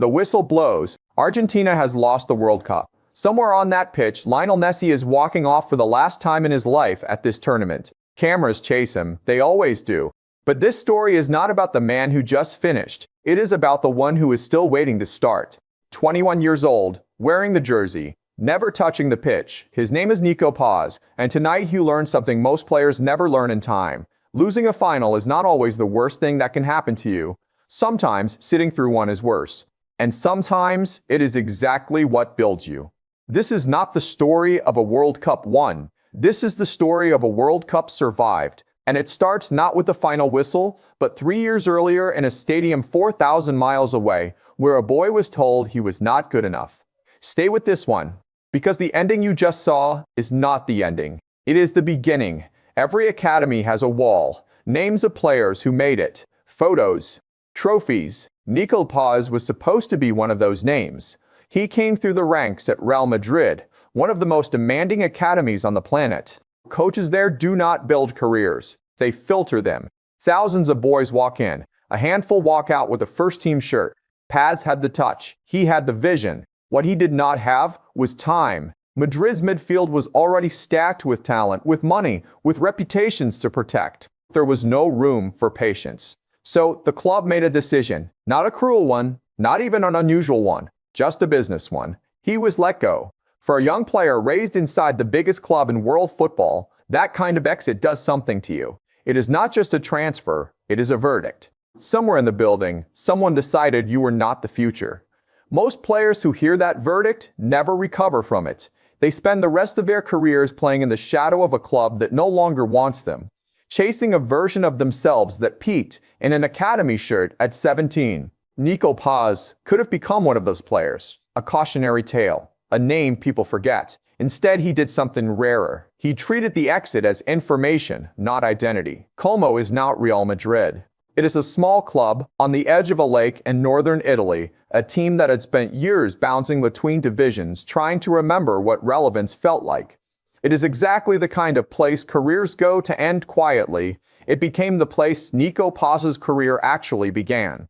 The whistle blows. Argentina has lost the World Cup. Somewhere on that pitch, Lionel Messi is walking off for the last time in his life at this tournament. Cameras chase him. They always do. But this story is not about the man who just finished. It is about the one who is still waiting to start. 21 years old, wearing the jersey, never touching the pitch. His name is Nico Paz, and tonight you learn something most players never learn in time. Losing a final is not always the worst thing that can happen to you. Sometimes sitting through one is worse. And sometimes it is exactly what builds you. This is not the story of a World Cup won. This is the story of a World Cup survived. And it starts not with the final whistle, but 3 years earlier in a stadium 4,000 miles away, where a boy was told he was not good enough. Stay with this one, because the ending you just saw is not the ending. It is the beginning. Every academy has a wall, names of players who made it, photos, trophies. Nico Paz was supposed to be one of those names. He came through the ranks at Real Madrid, one of the most demanding academies on the planet. Coaches there do not build careers. They filter them. Thousands of boys walk in. A handful walk out with a first-team shirt. Paz had the touch. He had the vision. What he did not have was time. Madrid's midfield was already stacked with talent, with money, with reputations to protect. There was no room for patience. So the club made a decision. Not a cruel one, not even an unusual one, just a business one. He was let go. For a young player raised inside the biggest club in world football, that kind of exit does something to you. It is not just a transfer, it is a verdict. Somewhere in the building, someone decided you were not the future. Most players who hear that verdict never recover from it. They spend the rest of their careers playing in the shadow of a club that no longer wants them, chasing a version of themselves that peaked in an academy shirt at 17. Nico Paz could have become one of those players, a cautionary tale. A name people forget. Instead, he did something rarer. He treated the exit as information, not identity. Como is not Real Madrid. It is a small club on the edge of a lake in northern Italy, a team that had spent years bouncing between divisions trying to remember what relevance felt like. It is exactly the kind of place careers go to end quietly. It became the place Nico Paz's career actually began.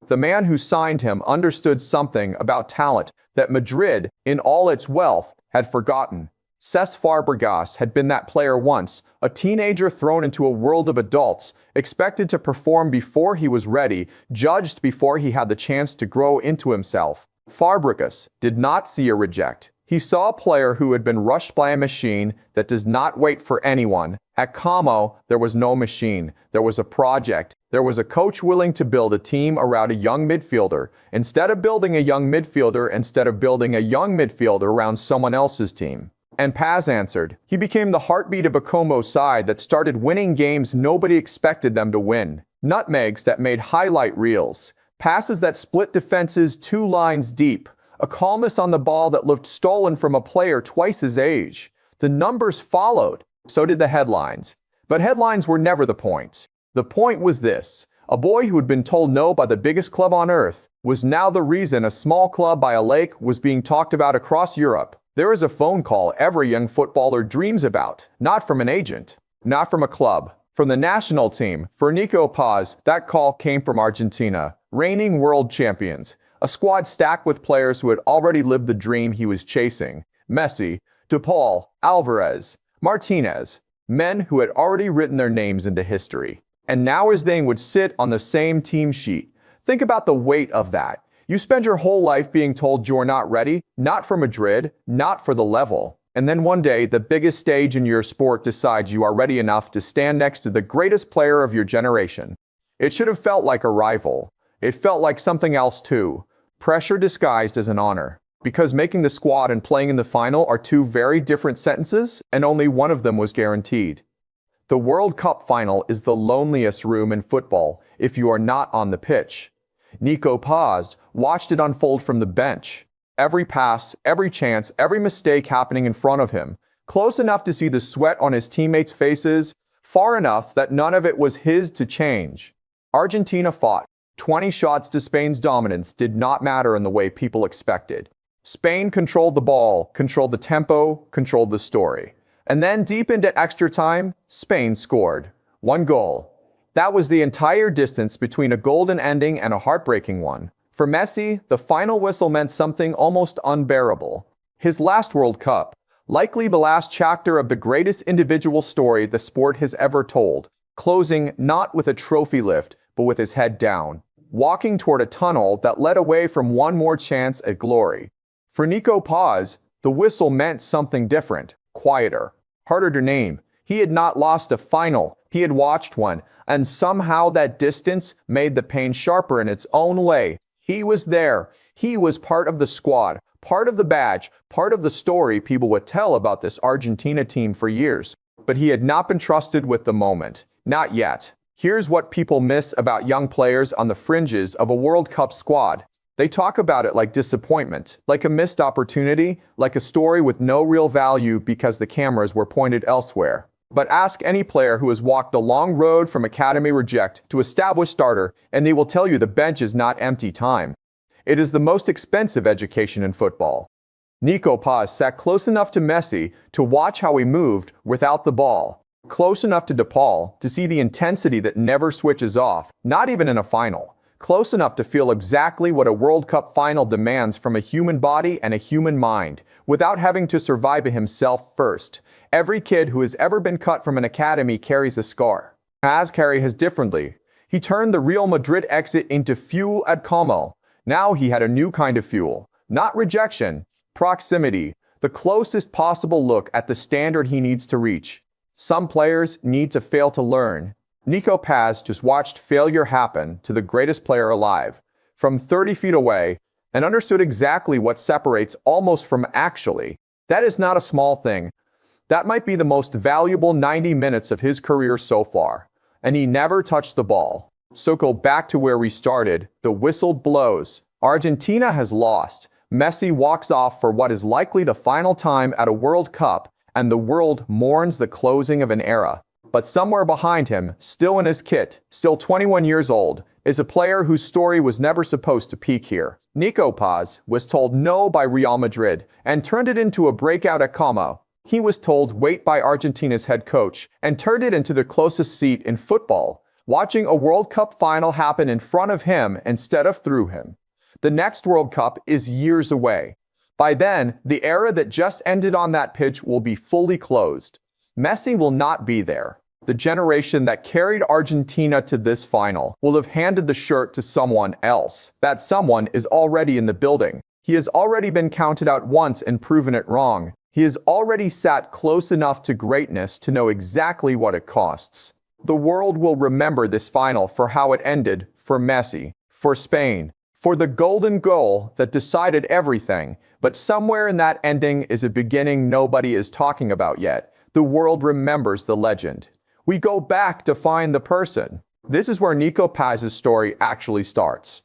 The man who signed him understood something about talent that Madrid, in all its wealth, had forgotten. Cesc Fàbregas had been that player once, a teenager thrown into a world of adults, expected to perform before he was ready, judged before he had the chance to grow into himself. Fàbregas did not see a reject. He saw a player who had been rushed by a machine that does not wait for anyone. At Como, there was no machine. There was a project. There was a coach willing to build a team around a young midfielder. Instead of building a young midfielder around someone else's team. And Paz answered. He became the heartbeat of a Como side that started winning games nobody expected them to win. Nutmegs that made highlight reels. Passes that split defenses 2 lines deep. A calmness on the ball that looked stolen from a player twice his age. The numbers followed. So did the headlines. But headlines were never the point. The point was this. A boy who had been told no by the biggest club on earth was now the reason a small club by a lake was being talked about across Europe. There is a phone call every young footballer dreams about. Not from an agent. Not from a club. From the national team. For Nico Paz, that call came from Argentina, reigning world champions. A squad stacked with players who had already lived the dream he was chasing. Messi, De Paul, Alvarez, Martinez. Men who had already written their names into history. And now his name would sit on the same team sheet. Think about the weight of that. You spend your whole life being told you're not ready, not for Madrid, not for the level. And then one day, the biggest stage in your sport decides you are ready enough to stand next to the greatest player of your generation. It should have felt like a rival. It felt like something else too. Pressure disguised as an honor. Because making the squad and playing in the final are 2 very different sentences, and only one of them was guaranteed. The World Cup final is the loneliest room in football if you are not on the pitch. Nico Paz watched it unfold from the bench. Every pass, every chance, every mistake happening in front of him. Close enough to see the sweat on his teammates' faces, far enough that none of it was his to change. Argentina fought. 20 shots to Spain's dominance did not matter in the way people expected. Spain controlled the ball, controlled the tempo, controlled the story. And then deep into extra time, Spain scored. 1 goal. That was the entire distance between a golden ending and a heartbreaking one. For Messi, the final whistle meant something almost unbearable. His last World Cup, likely the last chapter of the greatest individual story the sport has ever told, closing not with a trophy lift, but with his head down, walking toward a tunnel that led away from one more chance at glory. For Nico Paz, the whistle meant something different, quieter, harder to name. He had not lost a final, he had watched one, and somehow that distance made the pain sharper in its own way. He was there. He was part of the squad, part of the badge, part of the story people would tell about this Argentina team for years. But he had not been trusted with the moment. Not yet. Here's what people miss about young players on the fringes of a World Cup squad. They talk about it like disappointment, like a missed opportunity, like a story with no real value because the cameras were pointed elsewhere. But ask any player who has walked the long road from academy reject to established starter, and they will tell you the bench is not empty time. It is the most expensive education in football. Nico Paz sat close enough to Messi to watch how he moved without the ball, close enough to DePaul to see the intensity that never switches off, not even in a final, close enough to feel exactly what a World Cup final demands from a human body and a human mind, without having to survive it himself first. Every kid who has ever been cut from an academy carries a scar. Paz carried his differently. He turned the Real Madrid exit into fuel at Como. Now he had a new kind of fuel. Not rejection, proximity, the closest possible look at the standard he needs to reach. Some players need to fail to learn. Nico Paz just watched failure happen to the greatest player alive, from 30 feet away, and understood exactly what separates almost from actually. That is not a small thing. That might be the most valuable 90 minutes of his career so far. And he never touched the ball. So go back to where we started. The whistle blows. Argentina has lost. Messi walks off for what is likely the final time at a World Cup, and the world mourns the closing of an era. But somewhere behind him, still in his kit, still 21 years old, is a player whose story was never supposed to peak here. Nico Paz was told no by Real Madrid and turned it into a breakout at Como. He was told wait by Argentina's head coach and turned it into the closest seat in football, watching a World Cup final happen in front of him instead of through him. The next World Cup is years away. By then, the era that just ended on that pitch will be fully closed. Messi will not be there. The generation that carried Argentina to this final will have handed the shirt to someone else. That someone is already in the building. He has already been counted out once and proven it wrong. He has already sat close enough to greatness to know exactly what it costs. The world will remember this final for how it ended, for Messi, for Spain, for the golden goal that decided everything. But somewhere in that ending is a beginning nobody is talking about yet. The world remembers the legend. We go back to find the person. This is where Nico Paz's story actually starts.